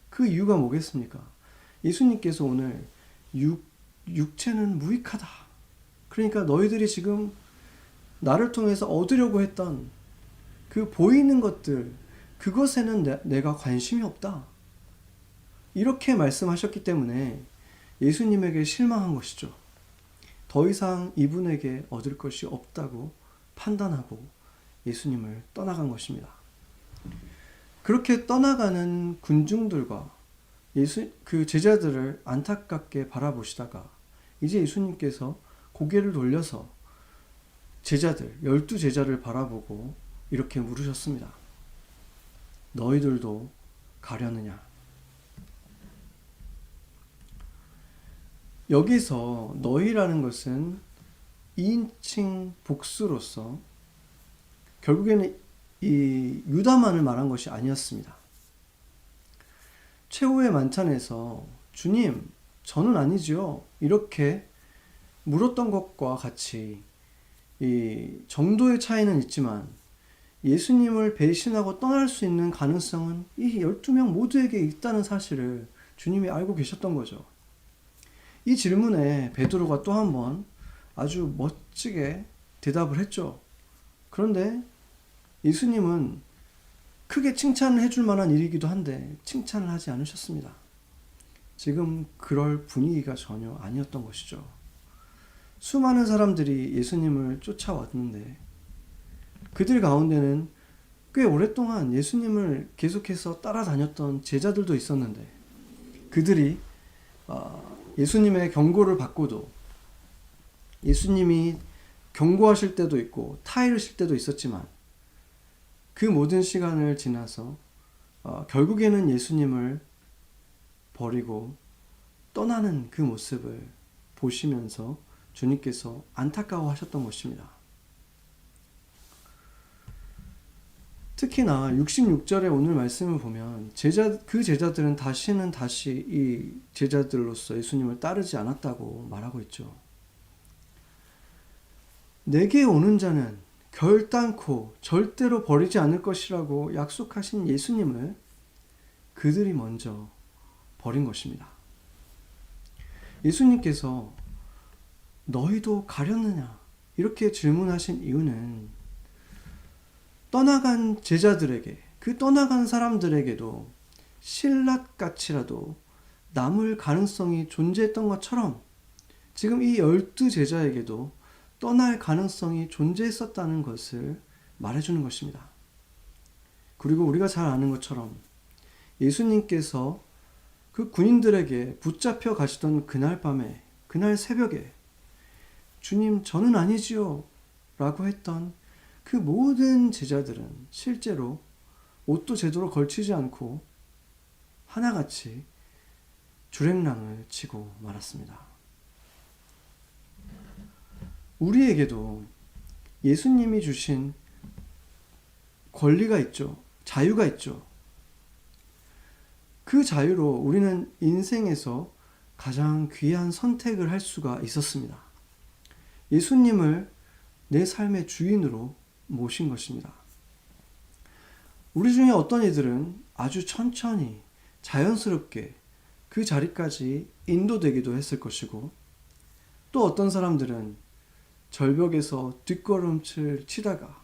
그 이유가 뭐겠습니까? 예수님께서 오늘 육체는 무익하다. 그러니까 너희들이 지금 나를 통해서 얻으려고 했던 그 보이는 것들, 그것에는 내가 관심이 없다. 이렇게 말씀하셨기 때문에 예수님에게 실망한 것이죠. 더 이상 이분에게 얻을 것이 없다고 판단하고 예수님을 떠나간 것입니다. 그렇게 떠나가는 군중들과 그 제자들을 안타깝게 바라보시다가 이제 예수님께서 고개를 돌려서 제자들, 12제자를 바라보고 이렇게 물으셨습니다. 너희들도 가려느냐? 여기서 너희라는 것은 2인칭 복수로서 결국에는 이 유다만을 말한 것이 아니었습니다. 최후의 만찬에서 주님, 저는 아니지요. 이렇게 물었던 것과 같이 이 정도의 차이는 있지만 예수님을 배신하고 떠날 수 있는 가능성은 이 12명 모두에게 있다는 사실을 주님이 알고 계셨던 거죠. 이 질문에 베드로가 또 한 번 아주 멋지게 대답을 했죠. 그런데 예수님은 크게 칭찬을 해줄 만한 일이기도 한데 칭찬을 하지 않으셨습니다. 지금 그럴 분위기가 전혀 아니었던 것이죠. 수많은 사람들이 예수님을 쫓아왔는데 그들 가운데는 꽤 오랫동안 예수님을 계속해서 따라다녔던 제자들도 있었는데 그들이 예수님의 경고를 받고도 예수님이 경고하실 때도 있고 타이르실 때도 있었지만 그 모든 시간을 지나서 결국에는 예수님을 버리고 떠나는 그 모습을 보시면서 주님께서 안타까워하셨던 것입니다. 특히나 66절의 오늘 말씀을 보면 그 제자들은 다시 이 제자들로서 예수님을 따르지 않았다고 말하고 있죠. 내게 오는 자는 결단코 절대로 버리지 않을 것이라고 약속하신 예수님을 그들이 먼저 버린 것입니다. 예수님께서 너희도 가려느냐 이렇게 질문하신 이유는 떠나간 제자들에게, 그 떠나간 사람들에게도 신라같이라도 남을 가능성이 존재했던 것처럼 지금 이 12제자에게도 떠날 가능성이 존재했었다는 것을 말해주는 것입니다. 그리고 우리가 잘 아는 것처럼 예수님께서 그 군인들에게 붙잡혀 가시던 그날 밤에, 그날 새벽에 주님 저는 아니지요 라고 했던 그 모든 제자들은 실제로 옷도 제대로 걸치지 않고 하나같이 주랭랑을 치고 말았습니다. 우리에게도 예수님이 주신 권리가 있죠. 자유가 있죠. 그 자유로 우리는 인생에서 가장 귀한 선택을 할 수가 있었습니다. 예수님을 내 삶의 주인으로 모신 것입니다. 우리 중에 어떤 이들은 아주 천천히 자연스럽게 그 자리까지 인도되기도 했을 것이고 또 어떤 사람들은 절벽에서 뒷걸음질 치다가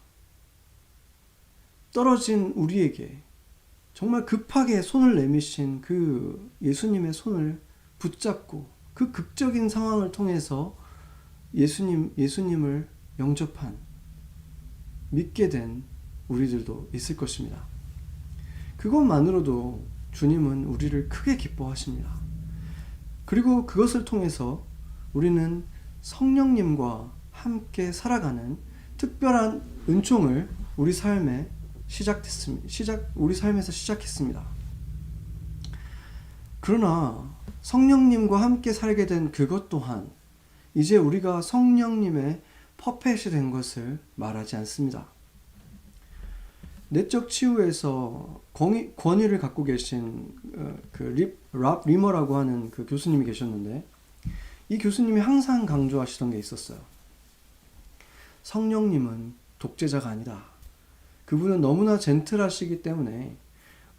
떨어진 우리에게 정말 급하게 손을 내미신 그 예수님의 손을 붙잡고 그 극적인 상황을 통해서 예수님을 영접한 믿게 된 우리들도 있을 것입니다. 그것만으로도 주님은 우리를 크게 기뻐하십니다. 그리고 그것을 통해서 우리는 성령님과 함께 살아가는 특별한 은총을 우리 삶에서 시작했습니다. 그러나 성령님과 함께 살게 된 그것 또한 이제 우리가 성령님의 퍼펫이 된 것을 말하지 않습니다. 내적 치유에서 권위를 갖고 계신 랍 리머라고 하는 그 교수님이 계셨는데 이 교수님이 항상 강조하시던 게 있었어요. 성령님은 독재자가 아니다. 그분은 너무나 젠틀하시기 때문에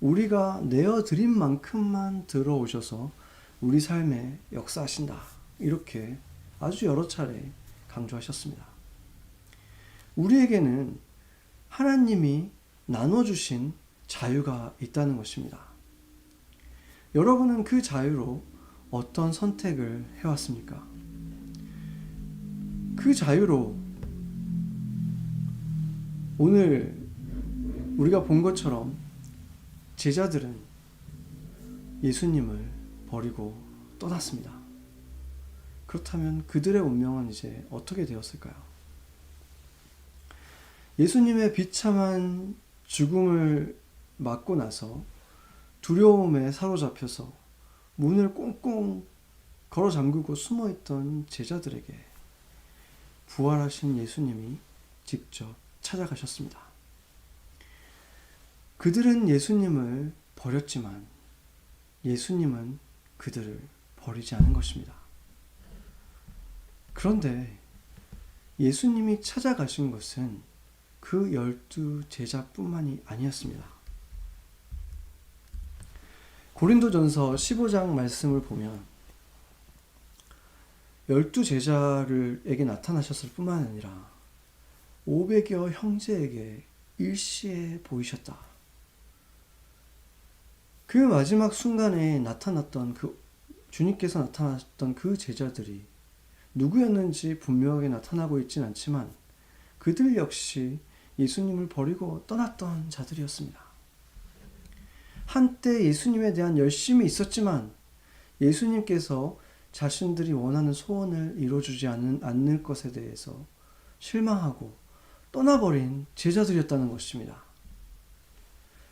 우리가 내어드린 만큼만 들어오셔서 우리 삶에 역사하신다. 이렇게 아주 여러 차례 강조하셨습니다. 우리에게는 하나님이 나눠주신 자유가 있다는 것입니다. 여러분은 그 자유로 어떤 선택을 해왔습니까? 그 자유로 오늘 우리가 본 것처럼 제자들은 예수님을 버리고 떠났습니다. 그렇다면 그들의 운명은 이제 어떻게 되었을까요? 예수님의 비참한 죽음을 맞고 나서 두려움에 사로잡혀서 문을 꽁꽁 걸어 잠그고 숨어있던 제자들에게 부활하신 예수님이 직접 찾아가셨습니다. 그들은 예수님을 버렸지만 예수님은 그들을 버리지 않은 것입니다. 그런데 예수님이 찾아가신 것은 그 12 제자뿐만이 아니었습니다. 고린도전서 15장 말씀을 보면 12 제자들에게 나타나셨을 뿐만 아니라 500여 형제에게 일시에 보이셨다. 그 마지막 순간에 나타났던 주님께서 나타났던 그 제자들이 누구였는지 분명하게 나타나고 있진 않지만 그들 역시 예수님을 버리고 떠났던 자들이었습니다. 한때 예수님에 대한 열심이 있었지만 예수님께서 자신들이 원하는 소원을 이루어주지 않을 것에 대해서 실망하고 떠나버린 제자들이었다는 것입니다.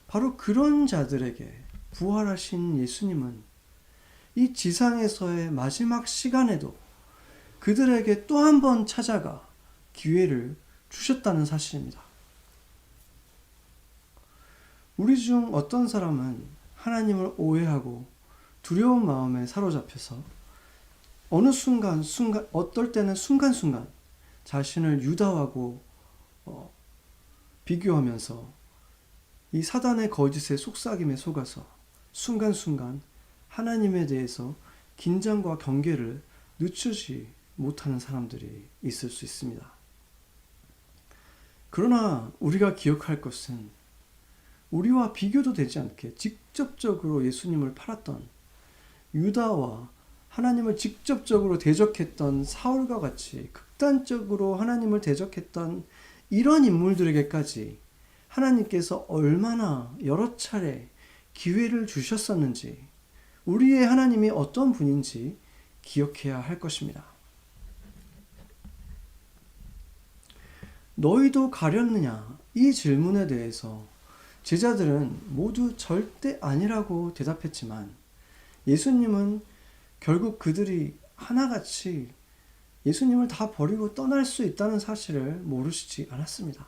바로 그런 자들에게 부활하신 예수님은 이 지상에서의 마지막 시간에도 그들에게 또 한 번 찾아가 기회를 주셨다는 사실입니다. 우리 중 어떤 사람은 하나님을 오해하고 두려운 마음에 사로잡혀서 어느 순간, 어떨 때는 순간순간 자신을 유다하고 비교하면서 이 사단의 거짓에 속삭임에 속아서 순간순간 하나님에 대해서 긴장과 경계를 늦추지 못하는 사람들이 있을 수 있습니다. 그러나 우리가 기억할 것은 우리와 비교도 되지 않게 직접적으로 예수님을 팔았던 유다와 하나님을 직접적으로 대적했던 사울과 같이 극단적으로 하나님을 대적했던 이런 인물들에게까지 하나님께서 얼마나 여러 차례 기회를 주셨었는지, 우리의 하나님이 어떤 분인지 기억해야 할 것입니다. 너희도 가렸느냐? 이 질문에 대해서 제자들은 모두 절대 아니라고 대답했지만 예수님은 결국 그들이 하나같이 예수님을 다 버리고 떠날 수 있다는 사실을 모르시지 않았습니다.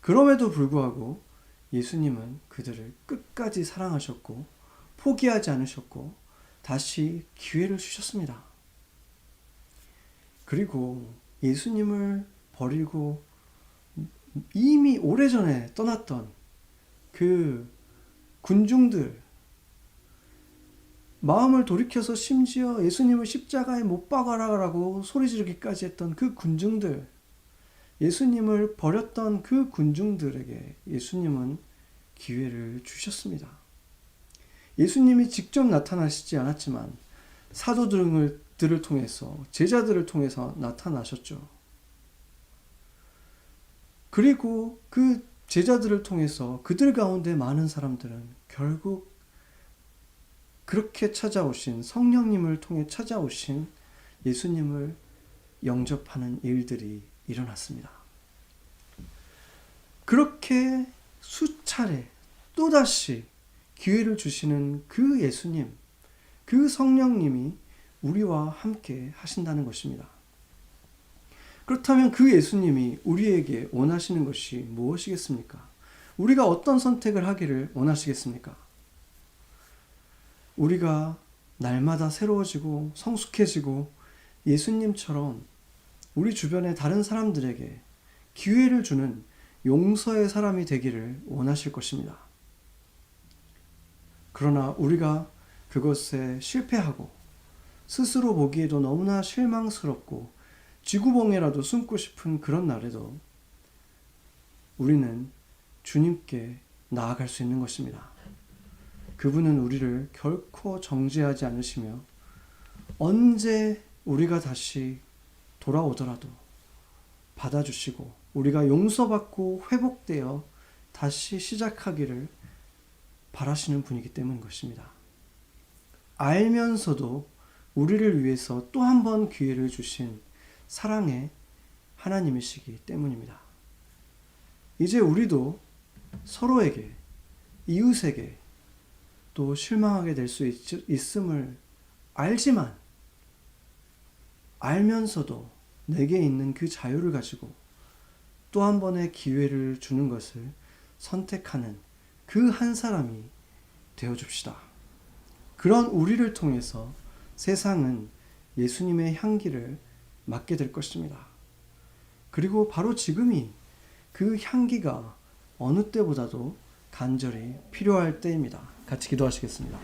그럼에도 불구하고 예수님은 그들을 끝까지 사랑하셨고 포기하지 않으셨고 다시 기회를 주셨습니다. 그리고 예수님을 버리고 이미 오래전에 떠났던 그 군중들, 마음을 돌이켜서 심지어 예수님을 십자가에 못 박아라라고 소리 지르기까지 했던 그 군중들, 예수님을 버렸던 그 군중들에게 예수님은 기회를 주셨습니다. 예수님이 직접 나타나시지 않았지만 사도들을 통해서, 제자들을 통해서 나타나셨죠. 그리고 그 제자들을 통해서 그들 가운데 많은 사람들은 결국 그렇게 찾아오신, 성령님을 통해 찾아오신 예수님을 영접하는 일들이 일어났습니다. 그렇게 수차례 또다시 기회를 주시는 그 예수님, 그 성령님이 우리와 함께 하신다는 것입니다. 그렇다면 그 예수님이 우리에게 원하시는 것이 무엇이겠습니까? 우리가 어떤 선택을 하기를 원하시겠습니까? 우리가 날마다 새로워지고 성숙해지고 예수님처럼 우리 주변의 다른 사람들에게 기회를 주는 용서의 사람이 되기를 원하실 것입니다. 그러나 우리가 그것에 실패하고 스스로 보기에도 너무나 실망스럽고 쥐구멍에라도 숨고 싶은 그런 날에도 우리는 주님께 나아갈 수 있는 것입니다. 그분은 우리를 결코 정죄하지 않으시며 언제 우리가 다시 돌아오더라도 받아주시고 우리가 용서받고 회복되어 다시 시작하기를 바라시는 분이기 때문인 것입니다. 알면서도 우리를 위해서 또 한 번 기회를 주신 사랑의 하나님이시기 때문입니다. 이제 우리도 서로에게, 이웃에게 또 실망하게 될 수 있음을 알지만 알면서도 내게 있는 그 자유를 가지고 또 한 번의 기회를 주는 것을 선택하는 그 한 사람이 되어줍시다. 그런 우리를 통해서 세상은 예수님의 향기를 맡게 될 것입니다. 그리고 바로 지금이 그 향기가 어느 때보다도 간절히 필요할 때입니다. 같이 기도하시겠습니다.